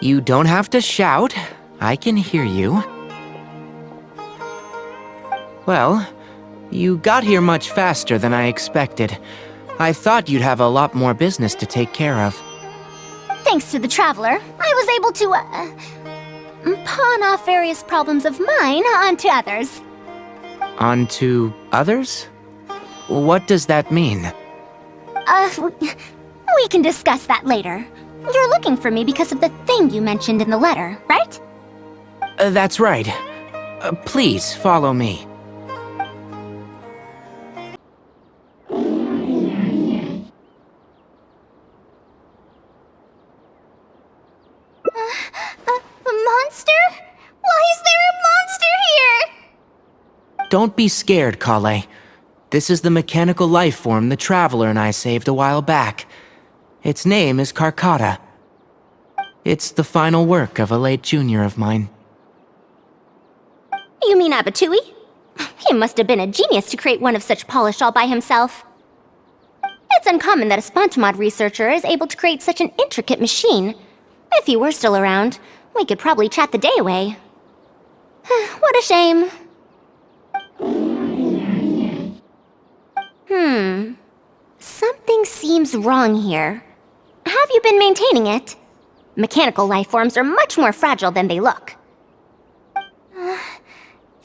You don't have to shout. I can hear you. Well, you got here much faster than I expected. I thought you'd have a lot more business to take care of. Thanks to the Traveler, I was able to, pawn off various problems of mine onto others. Onto others? What does that mean? We can discuss that later. You're looking for me because of the thing you mentioned in the letter, right? That's right. Please, follow me. A monster? Why is there a monster here? Don't be scared, Kale. This is the mechanical life form the Traveler and I saved a while back. Its name is Karkata. It's the final work of a late junior of mine. You mean Abatui? He must have been a genius to create one of such polish all by himself. It's uncommon that a Spontamod researcher is able to create such an intricate machine. If he were still around, we could probably chat the day away. What a shame. Something seems wrong here. Have you been maintaining it? Mechanical life forms are much more fragile than they look.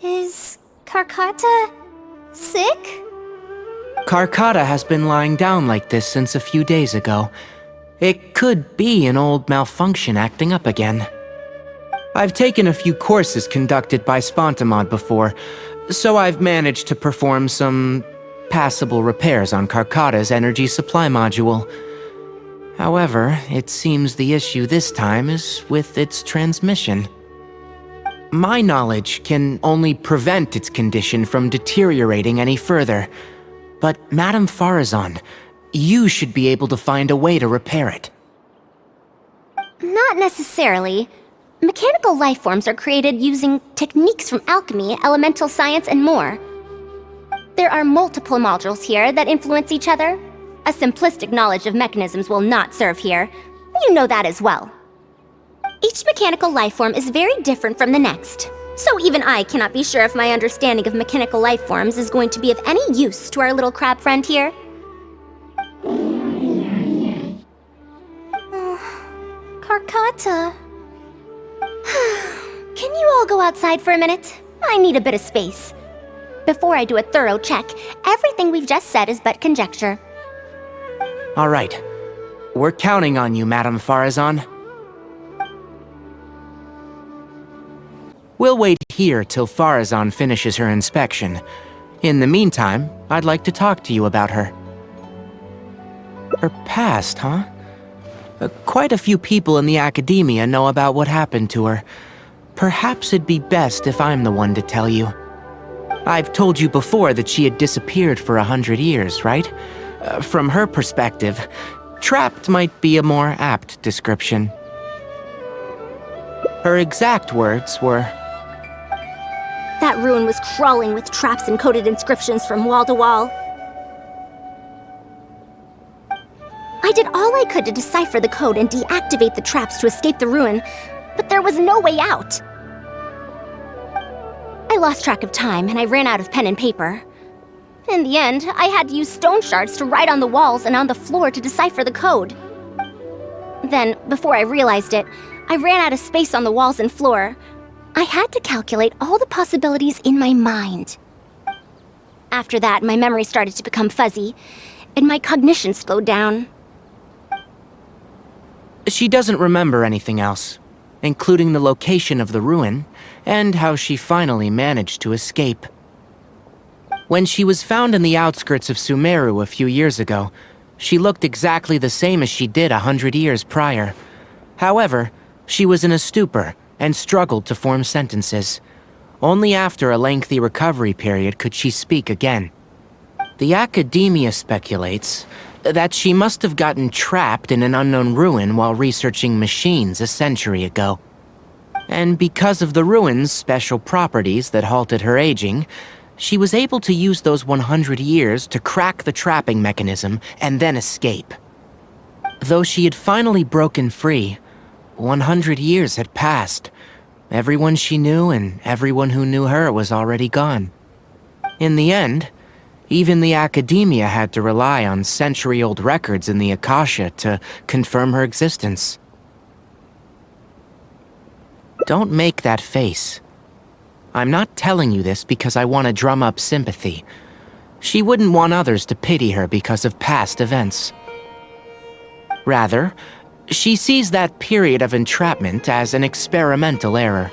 Is Karkata sick? Karkata has been lying down like this since a few days ago. It could be an old malfunction acting up again. I've taken a few courses conducted by Spontamod before, so I've managed to perform some passable repairs on Karkata's energy supply module. However, it seems the issue this time is with its transmission. My knowledge can only prevent its condition from deteriorating any further. But Madame Faruzan, you should be able to find a way to repair it. Not necessarily. Mechanical life forms are created using techniques from alchemy, elemental science, and more. There are multiple modules here that influence each other. A simplistic knowledge of mechanisms will not serve here. You know that as well. Each mechanical life form is very different from the next. So even I cannot be sure if my understanding of mechanical life forms is going to be of any use to our little crab friend here. Karkata. Can you all go outside for a minute? I need a bit of space. Before I do a thorough check, everything we've just said is but conjecture. All right. We're counting on you, Madame Faruzan. We'll wait here till Faruzan finishes her inspection. In the meantime, I'd like to talk to you about her. Her past, huh? Quite a few people in the academia know about what happened to her. Perhaps it'd be best if I'm the one to tell you. I've told you before that she had disappeared for 100 years, right? From her perspective, trapped might be a more apt description. Her exact words were, "That ruin was crawling with traps and coded inscriptions from wall to wall. I did all I could to decipher the code and deactivate the traps to escape the ruin, but there was no way out. I lost track of time and I ran out of pen and paper. In the end, I had to use stone shards to write on the walls and on the floor to decipher the code. Then, before I realized it, I ran out of space on the walls and floor. I had to calculate all the possibilities in my mind. After that, my memory started to become fuzzy, and my cognition slowed down." She doesn't remember anything else, including the location of the ruin, and how she finally managed to escape. When she was found in the outskirts of Sumeru a few years ago, she looked exactly the same as she did 100 years prior. However, she was in a stupor and struggled to form sentences. Only after a lengthy recovery period could she speak again. The academia speculates that she must have gotten trapped in an unknown ruin while researching machines a century ago. And because of the ruin's special properties that halted her aging, she was able to use those 100 years to crack the trapping mechanism and then escape. Though she had finally broken free, 100 years had passed. Everyone she knew and everyone who knew her was already gone. In the end, even the academia had to rely on century-old records in the Akasha to confirm her existence. Don't make that face. I'm not telling you this because I want to drum up sympathy. She wouldn't want others to pity her because of past events. Rather, she sees that period of entrapment as an experimental error.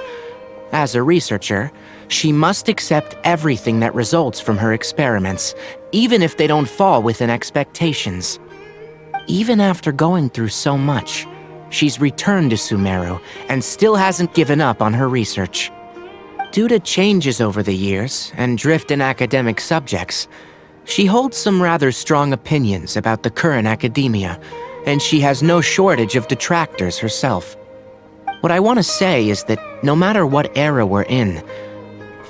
As a researcher, she must accept everything that results from her experiments, even if they don't fall within expectations. Even after going through so much, she's returned to Sumeru and still hasn't given up on her research. Due to changes over the years and drift in academic subjects, she holds some rather strong opinions about the current academia, and she has no shortage of detractors herself. What I want to say is that no matter what era we're in,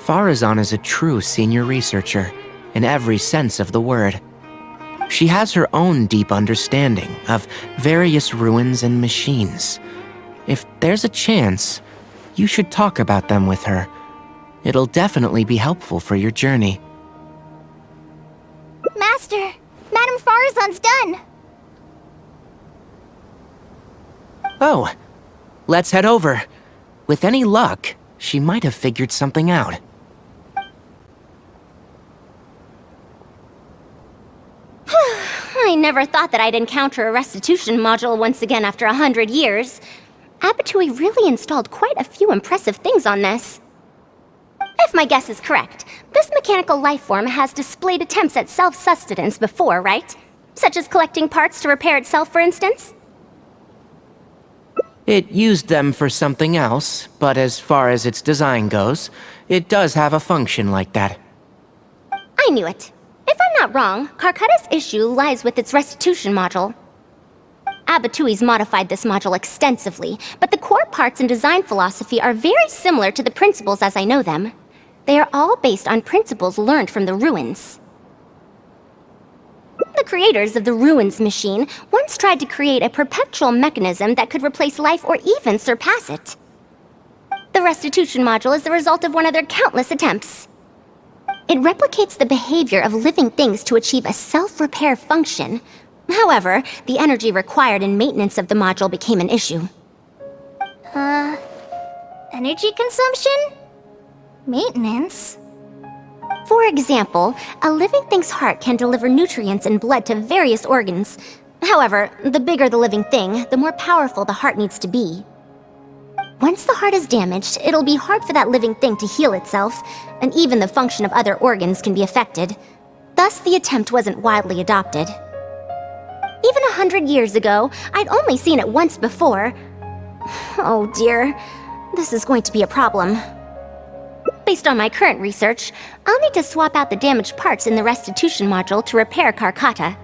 Faruzan is a true senior researcher, in every sense of the word. She has her own deep understanding of various ruins and machines. If there's a chance, you should talk about them with her. It'll definitely be helpful for your journey. Master, Madame Faruzan's done. Oh, let's head over. With any luck, she might have figured something out. I never thought that I'd encounter a restitution module once again after 100 years. Abattoir really installed quite a few impressive things on this. If my guess is correct, this mechanical life form has displayed attempts at self-sustenance before, right? Such as collecting parts to repair itself, for instance? It used them for something else, but as far as its design goes, it does have a function like that. I knew it. If I'm not wrong, Karkata's issue lies with its restitution module. Abatui's modified this module extensively, but the core parts and design philosophy are very similar to the principles as I know them. They are all based on principles learned from the ruins. The creators of the ruins machine once tried to create a perpetual mechanism that could replace life or even surpass it. The restitution module is the result of one of their countless attempts. It replicates the behavior of living things to achieve a self-repair function. However, the energy required in maintenance of the module became an issue. Energy consumption? Maintenance? For example, a living thing's heart can deliver nutrients and blood to various organs. However, the bigger the living thing, the more powerful the heart needs to be. Once the heart is damaged, it'll be hard for that living thing to heal itself, and even the function of other organs can be affected. Thus, the attempt wasn't widely adopted. Even 100 years ago, I'd only seen it once before. Oh dear, this is going to be a problem. Based on my current research, I'll need to swap out the damaged parts in the restitution module to repair Karkata.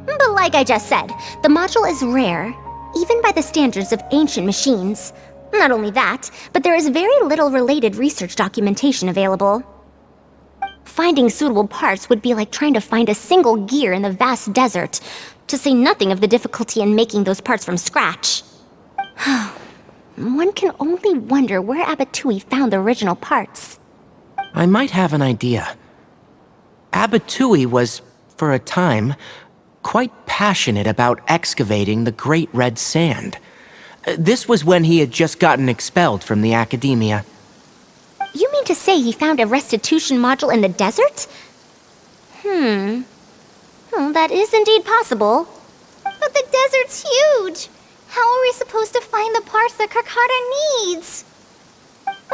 But like I just said, the module is rare, even by the standards of ancient machines. Not only that, but there is very little related research documentation available. Finding suitable parts would be like trying to find a single gear in the vast desert, to say nothing of the difficulty in making those parts from scratch. One can only wonder where Abattoir found the original parts. I might have an idea. Abattoir was, for a time, quite passionate about excavating the Great Red Sand. This was when he had just gotten expelled from the academia. You mean to say he found a restitution module in the desert? Well, that is indeed possible. But the desert's huge! How are we supposed to find the parts that Karkata needs?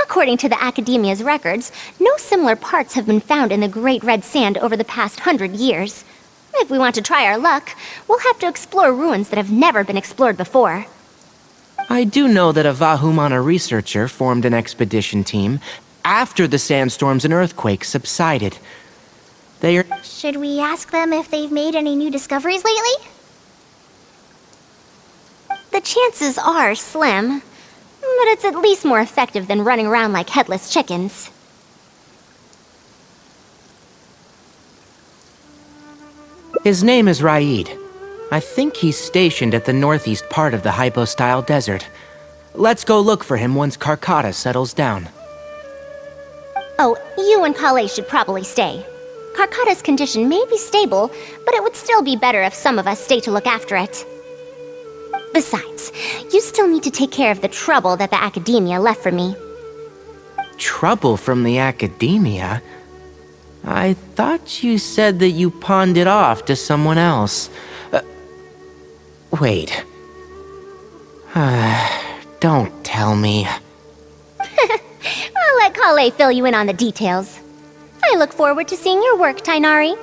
According to the Academia's records, no similar parts have been found in the Great Red Sand over the past 100 years. If we want to try our luck, we'll have to explore ruins that have never been explored before. I do know that a Vahumana researcher formed an expedition team after the sandstorms and earthquakes subsided. They are... Should we ask them if they've made any new discoveries lately? The chances are slim, but it's at least more effective than running around like headless chickens. His name is Raid. I think he's stationed at the northeast part of the Hypostyle Desert. Let's go look for him once Carcata settles down. Oh, you and Kale should probably stay. Carcata's condition may be stable, but it would still be better if some of us stay to look after it. Besides, you still need to take care of the trouble that the Academia left for me. Trouble from the Academia? I thought you said that you pawned it off to someone else. Wait. Don't tell me. I'll let Kale fill you in on the details. I look forward to seeing your work, Tainari.